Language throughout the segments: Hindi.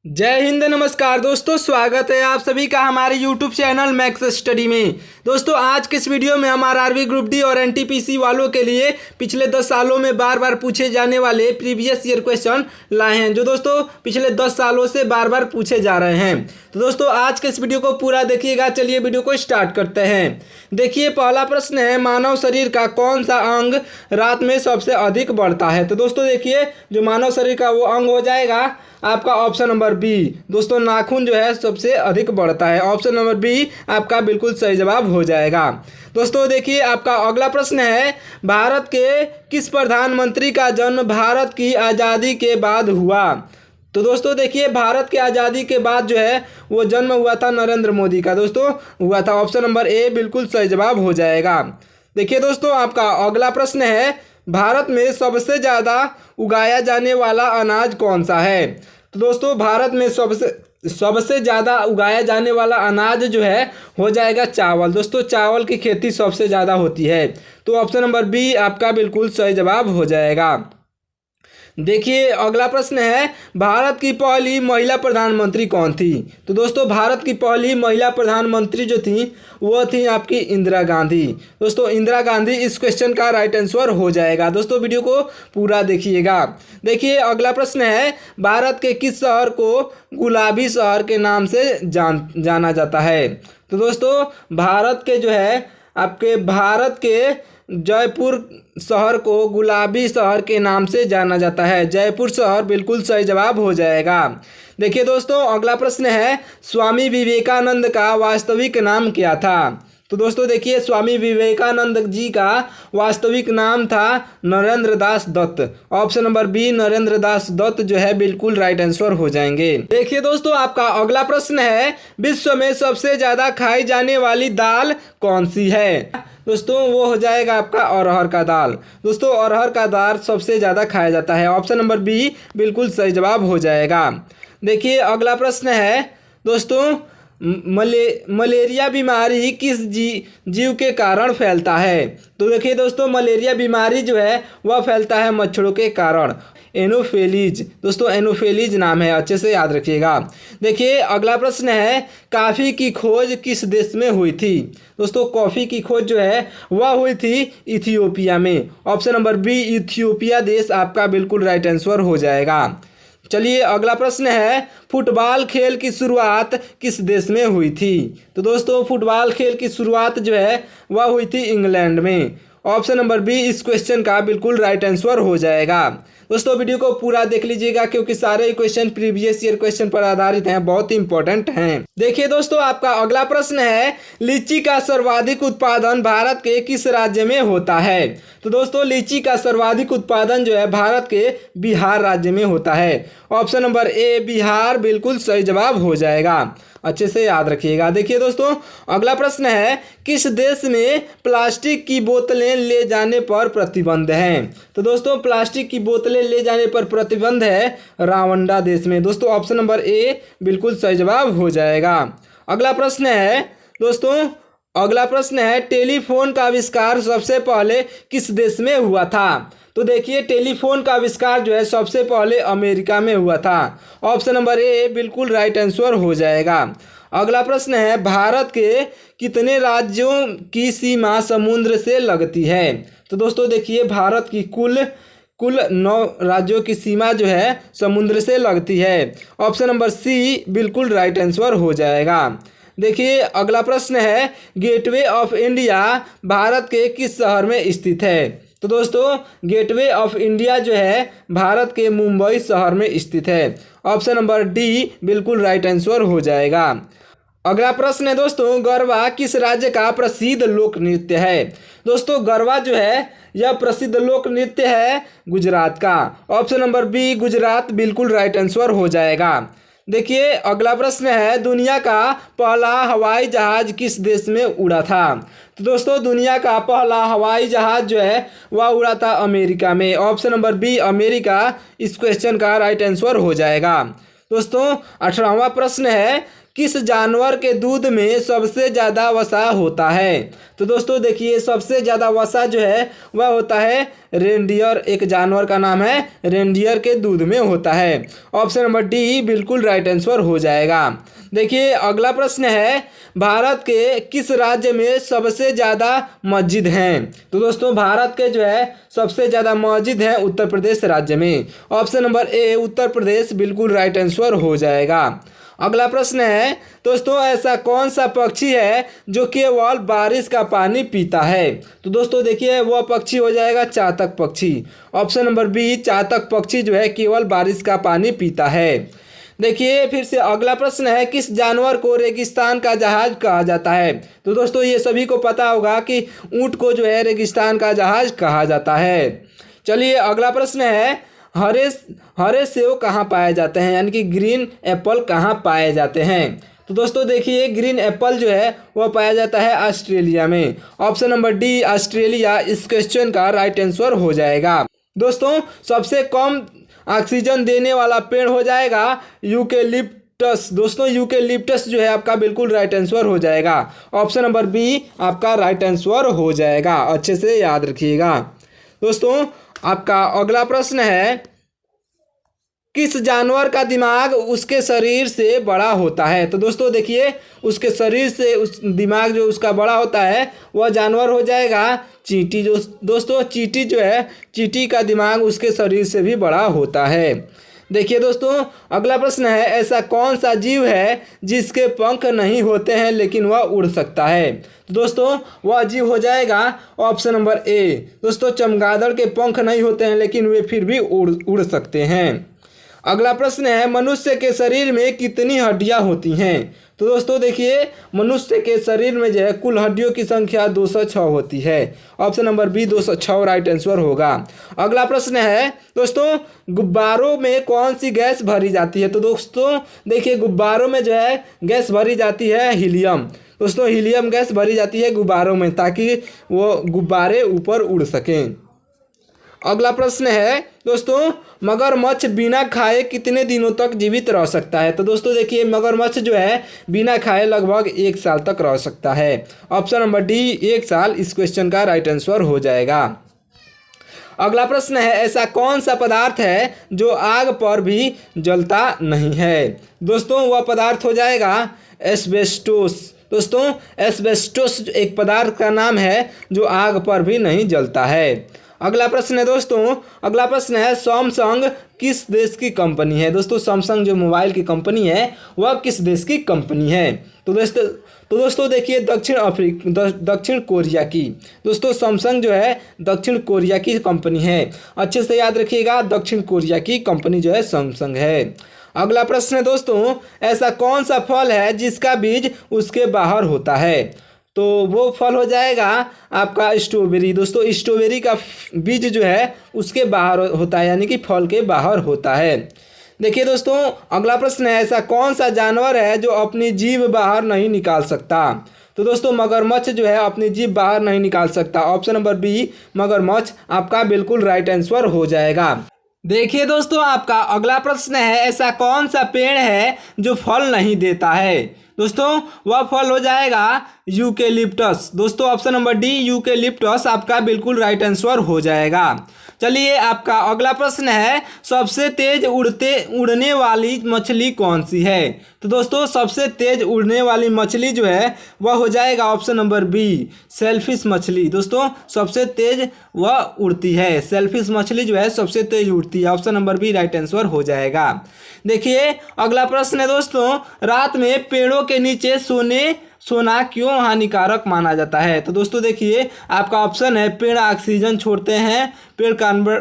जय हिंद, नमस्कार दोस्तों। स्वागत है आप सभी का हमारे यूट्यूब चैनल मैक्स स्टडी में। दोस्तों आज के इस वीडियो में हम आरआरबी ग्रुप डी और एनटीपीसी वालों के लिए पिछले 10 सालों में बार बार पूछे जाने वाले प्रीवियस ईयर क्वेश्चन लाए हैं, जो दोस्तों पिछले 10 सालों से बार बार पूछे जा रहे हैं। तो दोस्तों आज के इस वीडियो को पूरा देखिएगा। चलिए वीडियो को स्टार्ट करते हैं। देखिए पहला प्रश्न है, मानव शरीर का कौन सा अंग रात में सबसे अधिक बढ़ता है। तो दोस्तों देखिए जो मानव शरीर का वो अंग हो जाएगा आपका ऑप्शन नंबर बी। दोस्तों नाखून जो है सबसे अधिक बढ़ता है। ऑप्शन नंबर बी आपका बिल्कुल सही जवाब हो जाएगा। दोस्तों देखिए आपका अगला प्रश्न है, भारत के किस प्रधानमंत्री का जन्म भारत की आज़ादी के बाद हुआ। तो दोस्तों देखिए भारत की आज़ादी के बाद जो है वो जन्म हुआ था नरेंद्र मोदी का दोस्तों हुआ था। ऑप्शन नंबर ए बिल्कुल सही जवाब हो जाएगा। देखिए दोस्तों आपका अगला प्रश्न है, भारत में सबसे ज़्यादा उगाया जाने वाला अनाज कौन सा है। तो दोस्तों भारत में सबसे ज़्यादा उगाया जाने वाला अनाज जो है हो जाएगा चावल। दोस्तों चावल की खेती सबसे ज़्यादा होती है, तो ऑप्शन नंबर बी आपका बिल्कुल सही जवाब हो जाएगा। देखिए अगला प्रश्न है, भारत की पहली महिला प्रधानमंत्री कौन थी। तो दोस्तों भारत की पहली महिला प्रधानमंत्री जो थी वो थी आपकी इंदिरा गांधी। दोस्तों इंदिरा गांधी इस क्वेश्चन का राइट आंसर हो जाएगा। दोस्तों वीडियो को पूरा देखिएगा। देखिए अगला प्रश्न है, भारत के किस शहर को गुलाबी शहर के नाम से जाना जाता है। तो दोस्तों भारत के जो है आपके भारत के जयपुर शहर को गुलाबी शहर के नाम से जाना जाता है। जयपुर शहर बिल्कुल सही जवाब हो जाएगा। देखिए दोस्तों अगला प्रश्न है, स्वामी विवेकानंद का वास्तविक नाम क्या था। तो दोस्तों देखिए स्वामी विवेकानंद जी का वास्तविक नाम था Narendra Das Dutt. Option number B Narendra Das Dutt जो है बिल्कुल राइट आंसर हो जाएंगे। देखिए दोस्तों आपका अगला प्रश्न है, विश्व में सबसे ज़्यादा खाई जाने वाली दाल कौन सी है। दोस्तों वो हो जाएगा आपका अरहर का दाल। दोस्तों अरहर का दाल सबसे ज़्यादा खाया जाता है। ऑप्शन नंबर बी बिल्कुल सही जवाब हो जाएगा। देखिए अगला प्रश्न है दोस्तों, मलेरिया बीमारी किस जीव के कारण फैलता है। तो देखिए दोस्तों मलेरिया बीमारी जो है वह फैलता है मच्छरों के कारण। एनोफेलीज दोस्तों एनोफेलीज नाम है, अच्छे से याद रखिएगा। देखिए अगला प्रश्न है, कॉफ़ी की खोज किस देश में हुई थी। दोस्तों कॉफ़ी की खोज जो है वह हुई थी इथियोपिया में। ऑप्शन नंबर बी इथियोपिया देश आपका बिल्कुल राइट आंसर हो जाएगा। चलिए अगला प्रश्न है, फुटबॉल खेल की शुरुआत किस देश में हुई थी। तो दोस्तों फुटबॉल खेल की शुरुआत जो है वह हुई थी इंग्लैंड में। ऑप्शन नंबर बी इस क्वेश्चन का बिल्कुल राइट आंसर हो जाएगा। दोस्तों वीडियो को पूरा देख लीजिएगा क्योंकि सारे क्वेश्चन प्रीवियस ईयर क्वेश्चन पर आधारित हैं, बहुत ही इंपॉर्टेंट हैं। देखिए दोस्तों आपका अगला प्रश्न है, लीची का सर्वाधिक उत्पादन भारत के किस राज्य में होता है। तो दोस्तों लीची का सर्वाधिक उत्पादन जो है भारत के बिहार राज्य में होता है। ऑप्शन नंबर ए बिहार बिल्कुल सही जवाब हो जाएगा, अच्छे से याद रखिएगा। देखिए दोस्तों अगला प्रश्न है, किस देश में प्लास्टिक की बोतलें ले जाने पर प्रतिबंध है। तो दोस्तों प्लास्टिक की बोतलें ले जाने पर प्रतिबंध है रवांडा देश में। दोस्तों ऑप्शन नंबर ए बिल्कुल सही जवाब हो जाएगा। अगला प्रश्न है दोस्तों, अगला प्रश्न है, टेलीफोन का आविष्कार सबसे पहले किस देश में हुआ था। तो देखिए टेलीफोन का आविष्कार जो है सबसे पहले अमेरिका में हुआ था। ऑप्शन नंबर ए बिल्कुल राइट आंसर हो जाएगा। अगला प्रश्न है, भारत के कितने राज्यों की सीमा समुद्र से लगती है। तो दोस्तों देखिए भारत की कुल 9 राज्यों की सीमा जो है समुद्र से लगती है। ऑप्शन नंबर सी बिल्कुल राइट आंसर हो जाएगा। देखिए अगला प्रश्न है, गेटवे ऑफ इंडिया भारत के किस शहर में स्थित है। तो दोस्तों गेटवे ऑफ इंडिया जो है भारत के मुंबई शहर में स्थित है। ऑप्शन नंबर डी बिल्कुल राइट आंसर हो जाएगा। अगला प्रश्न है दोस्तों, गरबा किस राज्य का प्रसिद्ध लोक नृत्य है। दोस्तों गरबा जो है यह प्रसिद्ध लोक नृत्य है गुजरात का। ऑप्शन नंबर बी गुजरात बिल्कुल राइट आंसर हो जाएगा। देखिए अगला प्रश्न है, दुनिया का पहला हवाई जहाज किस देश में उड़ा था। तो दोस्तों दुनिया का पहला हवाई जहाज जो है वह उड़ा था अमेरिका में। ऑप्शन नंबर बी अमेरिका इस क्वेश्चन का राइट आंसर हो जाएगा। दोस्तों 18वां प्रश्न है, किस जानवर के दूध में सबसे ज़्यादा वसा होता है? तो दोस्तों देखिए, सबसे ज़्यादा वसा जो है वह होता है रेनडियर, एक जानवर का नाम है रेनडियर के दूध में होता है। ऑप्शन नंबर डी बिल्कुल राइट आंसर हो जाएगा। देखिए अगला प्रश्न है, भारत के किस राज्य में सबसे ज़्यादा मस्जिद हैं? तो दोस्तों भारत के जो है सबसे ज़्यादा मस्जिद हैं उत्तर प्रदेश राज्य में। Option number A Uttar Pradesh बिल्कुल राइट आंसर हो जाएगा। अगला प्रश्न है दोस्तों, ऐसा कौन सा पक्षी है जो केवल बारिश का पानी पीता है? तो दोस्तों देखिए वह पक्षी हो जाएगा चातक पक्षी। ऑप्शन नंबर बी चातक पक्षी जो है केवल बारिश का पानी पीता है। देखिए फिर से अगला प्रश्न है, किस जानवर को रेगिस्तान का जहाज कहा जाता है? तो दोस्तों ये सभी को पता होगा कि ऊंट को जो है रेगिस्तान का जहाज कहा जाता है। चलिए अगला प्रश्न है, हरे सेब कहाँ पाए जाते हैं, यानी कि ग्रीन एप्पल कहाँ पाए जाते हैं? तो दोस्तों देखिए ग्रीन एप्पल जो है वह पाया जाता है ऑस्ट्रेलिया में। ऑप्शन नंबर डी ऑस्ट्रेलिया इस क्वेश्चन का राइट आंसर हो जाएगा। दोस्तों सबसे कम ऑक्सीजन देने वाला पेड़ हो जाएगा यूकेलिप्टस। दोस्तों यूकेलिप्टस जो है आपका बिल्कुल राइट आंसर हो जाएगा। ऑप्शन नंबर बी आपका राइट आंसर हो जाएगा, अच्छे से याद रखिएगा। दोस्तों आपका अगला प्रश्न है, किस जानवर का दिमाग उसके शरीर से बड़ा होता है? तो दोस्तों देखिए उसके शरीर से उस दिमाग जो उसका बड़ा होता है वह जानवर हो जाएगा चींटी। जो दोस्तों चींटी जो है चींटी का दिमाग उसके शरीर से भी बड़ा होता है। देखिए दोस्तों अगला प्रश्न है, ऐसा कौन सा जीव है जिसके पंख नहीं होते हैं लेकिन वह उड़ सकता है? तो दोस्तों वह जीव हो जाएगा ऑप्शन नंबर ए। दोस्तों चमगादड़ के पंख नहीं होते हैं लेकिन वे फिर भी उड़ सकते हैं। अगला प्रश्न है, मनुष्य के शरीर में कितनी हड्डियां होती हैं? तो दोस्तों देखिए मनुष्य के शरीर में जो है कुल हड्डियों की संख्या 206 होती है। Option number B 206 right answer होगा। अगला प्रश्न है दोस्तों, गुब्बारों में कौन सी गैस भरी जाती है? तो दोस्तों देखिए गुब्बारों में जो है गैस भरी जाती है हीलियम। दोस्तों हीलियम गैस भरी जाती है गुब्बारों में ताकि वो गुब्बारे ऊपर उड़ सकें। अगला प्रश्न है दोस्तों, मगरमच्छ बिना खाए कितने दिनों तक जीवित रह सकता है? तो दोस्तों देखिए मगरमच्छ जो है बिना खाए लगभग 1 साल तक रह सकता है। ऑप्शन नंबर डी 1 साल इस क्वेश्चन का राइट आंसर हो जाएगा। अगला प्रश्न है, ऐसा कौन सा पदार्थ है जो आग पर भी जलता नहीं है? दोस्तों वह पदार्थ हो जाएगा एस्बेस्टोस। दोस्तों एस्बेस्टोस एक पदार्थ का नाम है जो आग पर भी नहीं जलता है। अगला प्रश्न है दोस्तों, अगला प्रश्न है, सैमसंग किस देश की कंपनी है? दोस्तों सैमसंग जो मोबाइल की कंपनी है वह किस देश की कंपनी है? तो दोस्तों देखिए दक्षिण कोरिया की। दोस्तों सैमसंग जो है दक्षिण कोरिया की कंपनी है, अच्छे से याद रखिएगा दक्षिण कोरिया की कंपनी जो है सैमसंग है। अगला प्रश्न है दोस्तों, ऐसा कौन सा फल है जिसका बीज उसके बाहर होता है? तो वो फल हो जाएगा आपका स्ट्रॉबेरी। दोस्तों स्ट्रॉबेरी का बीज जो है उसके बाहर होता है, यानी कि फल के बाहर होता है। देखिए दोस्तों अगला प्रश्न है, ऐसा कौन सा जानवर है जो अपनी जीभ बाहर नहीं निकाल सकता? तो दोस्तों मगरमच्छ जो है अपनी जीभ बाहर नहीं निकाल सकता। ऑप्शन नंबर बी मगरमच्छ आपका बिल्कुल राइट आंसर हो जाएगा। देखिए दोस्तों आपका अगला प्रश्न है, ऐसा कौन सा पेड़ है जो फल नहीं देता है? दोस्तों वह फल हो जाएगा यूकेलिप्टस। दोस्तों ऑप्शन नंबर डी यूकेलिप्टस आपका बिल्कुल राइट आंसर हो जाएगा। चलिए आपका अगला प्रश्न है, सबसे तेज उड़ने वाली मछली कौन सी है? तो दोस्तों सबसे तेज उड़ने वाली मछली जो है वह हो जाएगा ऑप्शन नंबर बी सेलफिश मछली। दोस्तों सबसे तेज वह उड़ती है, सेलफिश मछली जो है सबसे तेज उड़ती है। Option number B right answer हो जाएगा। देखिए अगला प्रश्न है दोस्तों, रात में पेड़ों के नीचे सोना क्यों हानिकारक माना जाता है? तो दोस्तों देखिए आपका ऑप्शन है, पेड़ ऑक्सीजन छोड़ते हैं, पेड़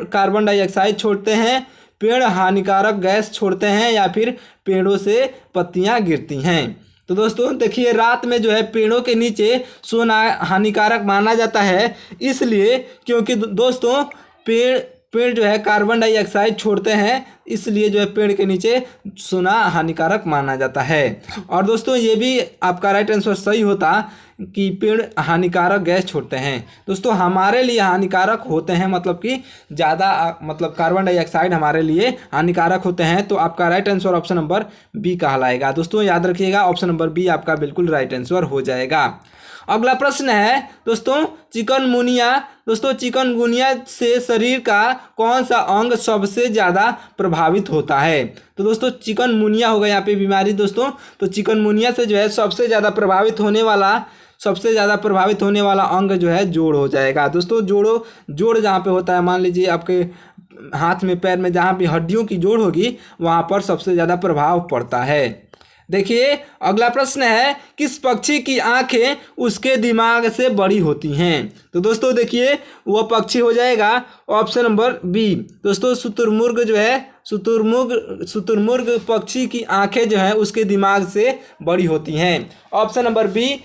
कार्बन डाइऑक्साइड छोड़ते हैं, पेड़ हानिकारक गैस छोड़ते हैं, या फिर पेड़ों से पत्तियां गिरती हैं। तो दोस्तों देखिए रात में जो है पेड़ों के नीचे सोना हानिकारक माना जाता है, इसलिए क्योंकि दोस्तों पेड़ जो है कार्बन डाइऑक्साइड छोड़ते हैं इसलिए जो है पेड़ के नीचे सोना हानिकारक माना जाता है। और दोस्तों ये भी आपका राइट आंसर सही होता कि पेड़ हानिकारक गैस छोड़ते हैं। दोस्तों हमारे लिए हानिकारक होते हैं, मतलब कि ज़्यादा मतलब कार्बन डाइऑक्साइड हमारे लिए हानिकारक होते हैं। तो आपका right answer option number B कहलाएगा। दोस्तों याद रखिएगा, ऑप्शन नंबर बी आपका बिल्कुल राइट आंसर हो जाएगा। अगला प्रश्न है दोस्तों चिकनगुनिया। दोस्तों चिकनगुनिया से शरीर का कौन सा अंग सबसे ज़्यादा प्रभावित होता है? तो दोस्तों चिकनगुनिया होगा यहाँ पे बीमारी दोस्तों। तो चिकनगुनिया से जो है सबसे ज़्यादा प्रभावित होने वाला अंग जो है जोड़ हो जाएगा। दोस्तों जोड़ जहाँ पे होता है, मान लीजिए आपके हाथ में पैर में जहाँ भी हड्डियों की जोड़ होगी वहाँ पर सबसे ज़्यादा प्रभाव पड़ता है। देखिए अगला प्रश्न है किस पक्षी की आंखें उसके दिमाग से बड़ी होती हैं? तो दोस्तों देखिए वह पक्षी हो जाएगा ऑप्शन नंबर बी। दोस्तों शुतुरमुर्ग जो है शुतुरमुर्ग पक्षी की आंखें जो है उसके दिमाग से बड़ी होती हैं। ऑप्शन नंबर बी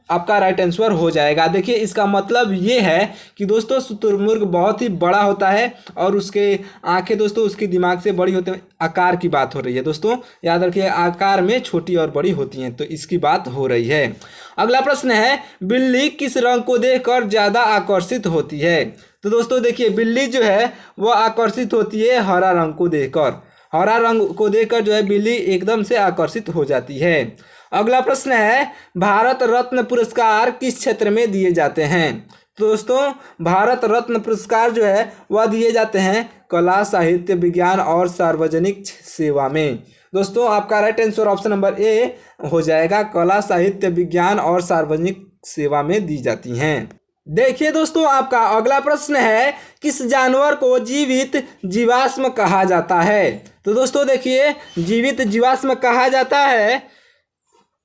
आपका राइट आंसर हो जाएगा। देखिए इसका मतलब ये है कि दोस्तों शुतुरमुर्ग बहुत ही बड़ा होता है और उसके आंखें दोस्तों उसके दिमाग से बड़ी होती हैं। आकार की बात हो रही है दोस्तों, याद रखिए आकार में छोटी और बड़ी होती हैं, तो इसकी बात हो रही है। अगला प्रश्न है बिल्ली किस रंग को देखकर ज़्यादा आकर्षित होती है? तो दोस्तों देखिए बिल्ली जो है वह आकर्षित होती है हरा रंग को देखकर। हरा रंग को देखकर जो है बिल्ली एकदम से आकर्षित हो जाती है। अगला प्रश्न है भारत रत्न पुरस्कार किस क्षेत्र में दिए जाते हैं? तो दोस्तों भारत रत्न पुरस्कार जो है वह दिए जाते हैं कला साहित्य विज्ञान और सार्वजनिक सेवा में। दोस्तों आपका right answer option number A हो जाएगा, कला साहित्य विज्ञान और सार्वजनिक सेवा में दी जाती हैं। देखिए दोस्तों आपका अगला प्रश्न है किस जानवर को जीवित जीवाश्म कहा जाता है? तो दोस्तों देखिए जीवित जीवाश्म कहा जाता है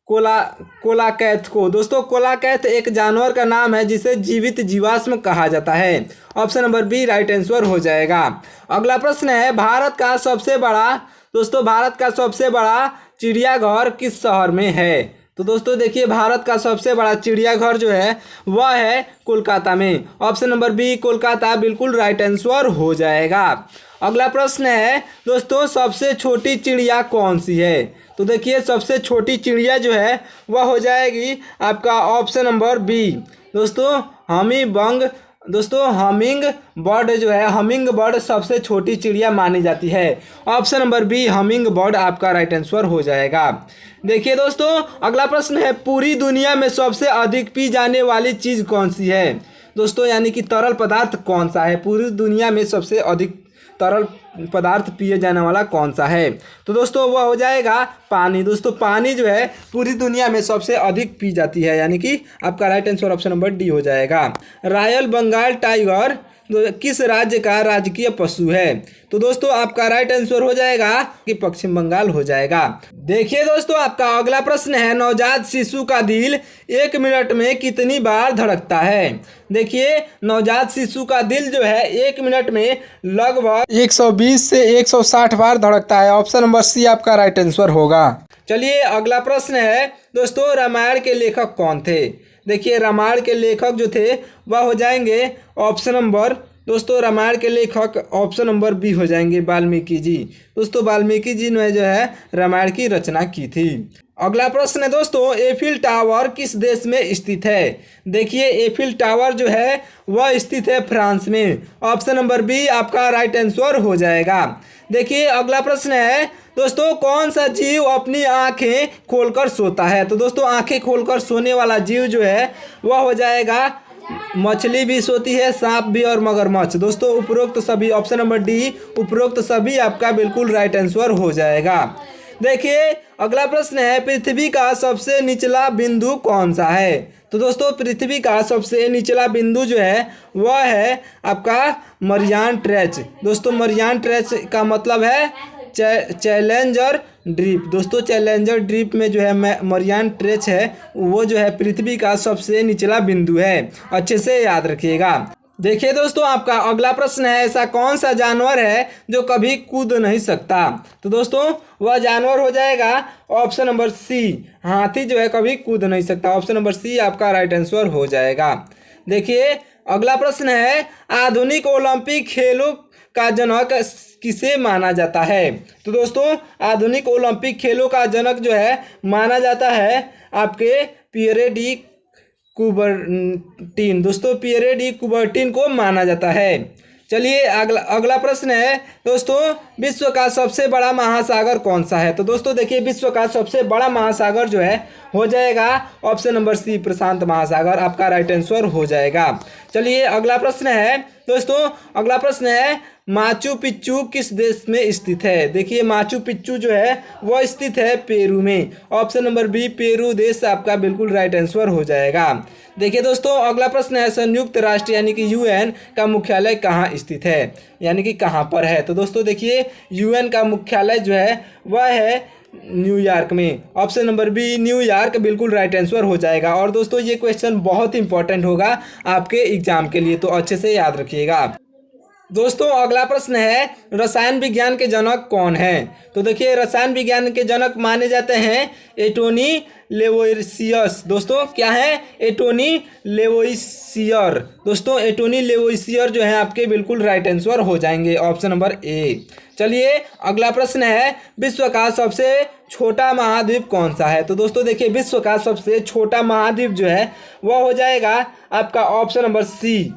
कोलाकैथ को। दोस्तों कोलाकैथ एक जानवर का नाम है जिसे जीवित जीवाश्म कहा जाता है। Option number B right answer हो जाएगा। अगला प्रश्न है भारत का सबसे बड़ा चिड़ियाघर किस शहर में है? तो दोस्तों देखिए भारत का सबसे बड़ा चिड़ियाघर जो है वह है कोलकाता में। ऑप्शन नंबर बी कोलकाता बिल्कुल राइट आंसर हो जाएगा। अगला प्रश्न है दोस्तों सबसे छोटी चिड़िया कौन सी है? तो देखिए सबसे छोटी चिड़िया जो है वह हो जाएगी आपका ऑप्शन नंबर बी। दोस्तों हमिंग बर्ड जो है हमिंग बर्ड सबसे छोटी चिड़िया मानी जाती है। Option number B humming bird आपका राइट आंसर हो जाएगा। देखिए दोस्तों अगला प्रश्न है पूरी दुनिया में सबसे अधिक पी जाने वाली चीज़ कौन सी है? दोस्तों यानी कि तरल पदार्थ कौन सा है? पूरी दुनिया में सबसे अधिक तरल पदार्थ पिए जाने वाला कौन सा है? तो दोस्तों वह हो जाएगा पानी। दोस्तों पानी जो है पूरी दुनिया में सबसे अधिक पी जाती है, यानी कि आपका right answer option number D हो जाएगा। रॉयल बंगाल टाइगर किस राज्य का राजकीय पशु है? तो दोस्तों आपका राइट आंसर हो जाएगा कि पश्चिम बंगाल हो जाएगा। देखिए दोस्तों आपका अगला प्रश्न है नवजात शिशु का दिल 1 मिनट में कितनी बार धड़कता है? देखिए नवजात शिशु का दिल जो है 1 मिनट में लगभग 120 से 160 बार धड़कता है। ऑप्शन नंबर सी आपका राइट आंसर होगा। चलिए अगला प्रश्न है दोस्तों रामायण के लेखक कौन थे? देखिए रामायण के लेखक जो थे वह हो जाएंगे ऑप्शन नंबर दोस्तों रामायण के लेखक ऑप्शन नंबर बी हो जाएंगे वाल्मीकि जी। दोस्तों वाल्मीकि जी ने जो है रामायण की रचना की थी। अगला प्रश्न है दोस्तों एफिल टावर किस देश में स्थित है? देखिए एफिल टावर जो है वह स्थित है फ्रांस में। ऑप्शन नंबर बी आपका राइट आंसर हो जाएगा। देखिए अगला प्रश्न है दोस्तों कौन सा जीव अपनी आंखें खोलकर सोता है? तो दोस्तों आंखें खोलकर सोने वाला जीव जो है वह हो जाएगा मछली भी सोती है, सांप भी और मगरमच्छ। दोस्तों उपरोक्त सभी ऑप्शन नंबर डी उपरोक्त सभी आपका बिल्कुल राइट आंसर हो जाएगा। देखिए अगला प्रश्न है पृथ्वी का सबसे निचला बिंदु कौन सा है? तो दोस्तों पृथ्वी का सबसे निचला बिंदु जो है वह है आपका मरियाना ट्रेंच। दोस्तों मरियाना ट्रेंच का मतलब है चैलेंजर ड्रीप। दोस्तों चैलेंजर ड्रीप में जो है मरियाना ट्रेंच है वो जो है पृथ्वी का सबसे निचला बिंदु है, अच्छे से याद रखिएगा। देखिए दोस्तों आपका अगला प्रश्न है ऐसा कौन सा जानवर है जो कभी कूद नहीं सकता? तो दोस्तों वह जानवर हो जाएगा ऑप्शन नंबर सी हाथी जो है कभी कूद नहीं सकता। ऑप्शन नंबर सी आपका राइट आंसर हो जाएगा। देखिए अगला प्रश्न है, आधुनिक ओलंपिक खेलों का जनक किसे माना जाता है? तो दोस्तों आधुनिक ओलंपिक खेलों का जनक जो है माना जाता है आपके पियरे डी कुबर्टिन। दोस्तों पियरे डी कुबर्टिन को माना जाता है। चलिए अगला प्रश्न है दोस्तों, विश्व का सबसे बड़ा महासागर कौन सा है? तो दोस्तों देखिए विश्व का सबसे बड़ा महासागर जो है हो जाएगा ऑप्शन नंबर सी, प्रशांत महासागर आपका राइट आंसर हो जाएगा। चलिए अगला प्रश्न है दोस्तों, अगला प्रश्न है, माचू पिच्चू किस देश में स्थित है? देखिए माचू पिच्चू जो है वह स्थित है पेरू में। ऑप्शन नंबर बी, पेरू देश आपका बिल्कुल राइट आंसर हो जाएगा। देखिए दोस्तों अगला प्रश्न है, संयुक्त राष्ट्र यानी कि यूएन का मुख्यालय कहाँ स्थित है, यानी कि कहाँ पर है? तो दोस्तों देखिए यूएन का मुख्यालय जो है वह है न्यूयॉर्क में। ऑप्शन नंबर बी, न्यूयॉर्क बिल्कुल राइट आंसर हो जाएगा। और दोस्तों ये क्वेश्चन बहुत इंपॉर्टेंट होगा आपके एग्जाम के लिए, तो अच्छे से याद रखिएगा। दोस्तों अगला प्रश्न है, रसायन विज्ञान के जनक कौन है? तो देखिए रसायन विज्ञान के जनक माने जाते हैं एंटोनी लेवोइसियस। दोस्तों क्या है? एंटोनी लेवोइसियर। दोस्तों एंटोनी लेवोइसियर जो है आपके बिल्कुल राइट आंसर हो जाएंगे, ऑप्शन नंबर ए। चलिए अगला प्रश्न है, विश्व का सबसे छोटा महाद्वीप कौन सा है? तो दोस्तों देखिए विश्व का सबसे छोटा महाद्वीप जो है वह हो जाएगा आपका ऑप्शन नंबर सी,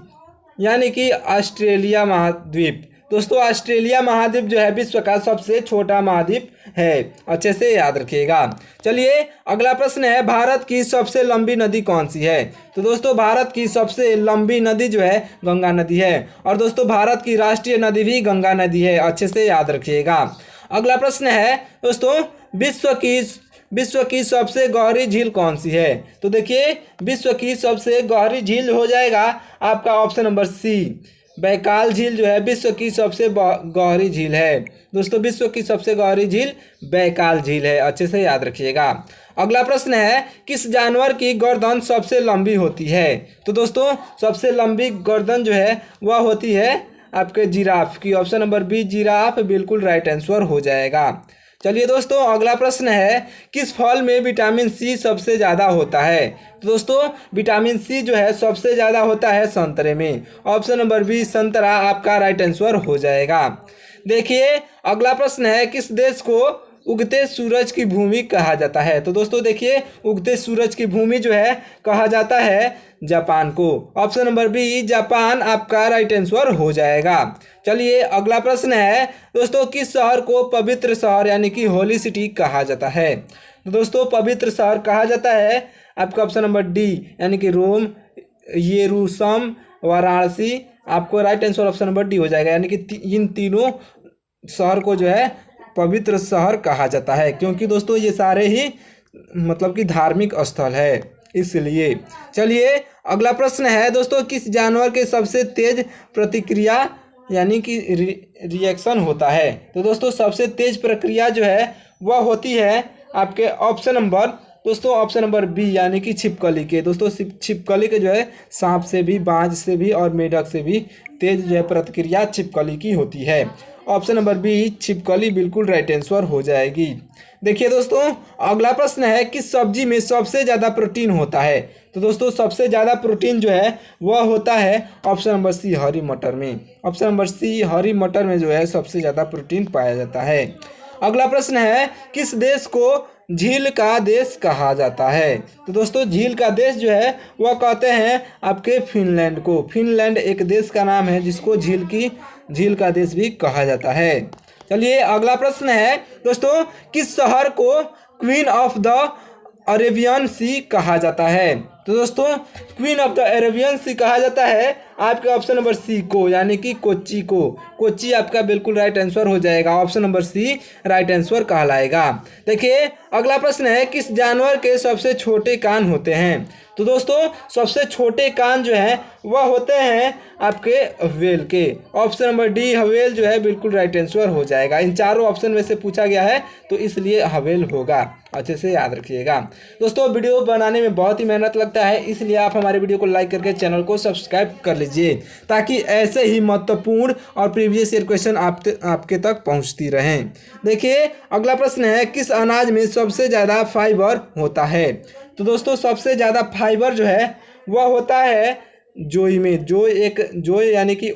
यानी कि ऑस्ट्रेलिया महाद्वीप। दोस्तों ऑस्ट्रेलिया महाद्वीप जो है विश्व का सबसे छोटा महाद्वीप है, अच्छे से याद रखिएगा। चलिए अगला प्रश्न है, भारत की सबसे लंबी नदी कौन सी है? तो दोस्तों भारत की सबसे लंबी नदी जो है गंगा नदी है। और दोस्तों भारत की राष्ट्रीय नदी भी गंगा नदी है, अच्छे से याद रखिएगा। अगला प्रश्न है दोस्तों, विश्व की सबसे गहरी झील कौन सी है? तो देखिए विश्व की सबसे गहरी झील हो जाएगा आपका ऑप्शन नंबर सी, बैकाल झील जो है विश्व की सबसे गहरी झील है। दोस्तों विश्व की सबसे गहरी झील बैकाल झील है, अच्छे से याद रखिएगा। अगला प्रश्न है, किस जानवर की गर्दन सबसे लंबी होती है? तो दोस्तों सबसे लंबी गर्दन जो है वह होती है आपके जिराफ की। ऑप्शन नंबर बी, जिराफ बिल्कुल राइट आंसर हो जाएगा। चलिए दोस्तों अगला प्रश्न है, किस फल में विटामिन सी सबसे ज़्यादा होता है? तो दोस्तों विटामिन सी जो है सबसे ज़्यादा होता है संतरे में। ऑप्शन नंबर बी, संतरा आपका राइट आंसर हो जाएगा। देखिए अगला प्रश्न है, किस देश को उगते सूरज की भूमि कहा जाता है? तो दोस्तों देखिए उगते सूरज की भूमि जो है कहा जाता है जापान को। ऑप्शन नंबर बी, जापान आपका राइट आंसर हो जाएगा। चलिए अगला प्रश्न है दोस्तों, किस शहर को पवित्र शहर यानी कि होली सिटी कहा जाता है? तो दोस्तों पवित्र शहर कहा जाता है आपका ऑप्शन नंबर डी, यानी कि रोम, यरूशलेम, वाराणसी। आपको right answer option number D हो जाएगा, यानी कि इन तीनों शहर को जो है पवित्र शहर कहा जाता है, क्योंकि दोस्तों ये सारे ही मतलब कि धार्मिक स्थल है इसलिए। चलिए अगला प्रश्न है दोस्तों, किस जानवर के सबसे तेज प्रतिक्रिया यानी कि रिएक्शन होता है? तो दोस्तों सबसे तेज प्रक्रिया जो है वह होती है आपके ऑप्शन नंबर बी, यानी कि छिपकली के। दोस्तों छिपकली के जो है सांप से भी, बाज से भी और मेढक से भी तेज जो है प्रतिक्रिया छिपकली की होती है। ऑप्शन नंबर बी, छिपकली बिल्कुल राइट आंसर हो जाएगी। देखिए दोस्तों अगला प्रश्न है, किस सब्जी में सबसे ज़्यादा प्रोटीन होता है? तो दोस्तों सबसे ज़्यादा प्रोटीन जो है वह होता है ऑप्शन नंबर सी, हरी मटर में। ऑप्शन नंबर सी, हरी मटर में जो है सबसे ज़्यादा प्रोटीन पाया जाता है। अगला प्रश्न है, किस देश को झील का देश कहा जाता है? तो दोस्तों झील का देश जो है वह कहते हैं आपके फिनलैंड को। फिनलैंड एक देश का नाम है जिसको झील का देश भी कहा जाता है। चलिए अगला प्रश्न है दोस्तों, किस शहर को क्वीन ऑफ द अरेबियन सी कहा जाता है? तो दोस्तों क्वीन ऑफ द अरेबियन सी कहा जाता है आपके ऑप्शन नंबर सी को, यानी कि कोच्चि को। कोच्चि आपका बिल्कुल राइट आंसर हो जाएगा, option number C right answer कहलाएगा। देखिए अगला प्रश्न है, किस जानवर के सबसे छोटे कान होते हैं? तो दोस्तों सबसे छोटे कान जो हैं वह होते हैं आपके व्हेल के। ऑप्शन नंबर डी, व्हेल जो है बिल्कुल राइट आंसर हो जाएगा। इन चारों ऑप्शन में से पूछा गया है तो इसलिए व्हेल होगा, अच्छे से याद रखिएगा। दोस्तों वीडियो बनाने में बहुत ही मेहनत लगता है, इसलिए आप हमारे वीडियो को लाइक करके चैनल को सब्सक्राइब कर लीजिए, ताकि ऐसे ही महत्वपूर्ण और प्रीवियस ईयर क्वेश्चन आपके तक पहुंचती रहें। देखिए अगला प्रश्न है, किस अनाज में सबसे ज़्यादा फाइबर होता है? तो दोस्तों सबसे ज़्यादा फाइबर जो है वह होता है जोई में। जोई यानी कि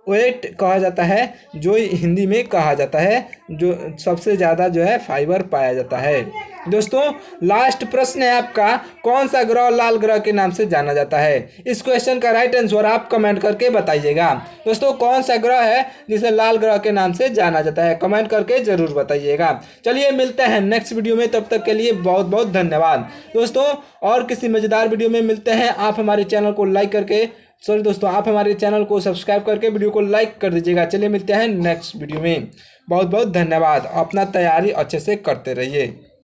वेट कहा जाता है, जोई हिंदी में कहा जाता है, जो सबसे ज़्यादा जो है फाइबर पाया जाता है। दोस्तों लास्ट प्रश्न है आपका, कौन सा ग्रह लाल ग्रह के नाम से जाना जाता है? इस क्वेश्चन का राइट आंसर आप कमेंट करके बताइएगा। दोस्तों कौन सा ग्रह है जिसे लाल ग्रह के नाम से जाना जाता है, कमेंट करके ज़रूर बताइएगा। चलिए मिलते हैं नेक्स्ट वीडियो में, तब तक के लिए बहुत बहुत धन्यवाद। दोस्तों और किसी मज़ेदार वीडियो में मिलते हैं। आप हमारे चैनल को लाइक करके आप हमारे चैनल को सब्सक्राइब करके वीडियो को लाइक कर दीजिएगा। चलिए मिलते हैं नेक्स्ट वीडियो में। बहुत बहुत धन्यवाद। अपना तैयारी अच्छे से करते रहिए।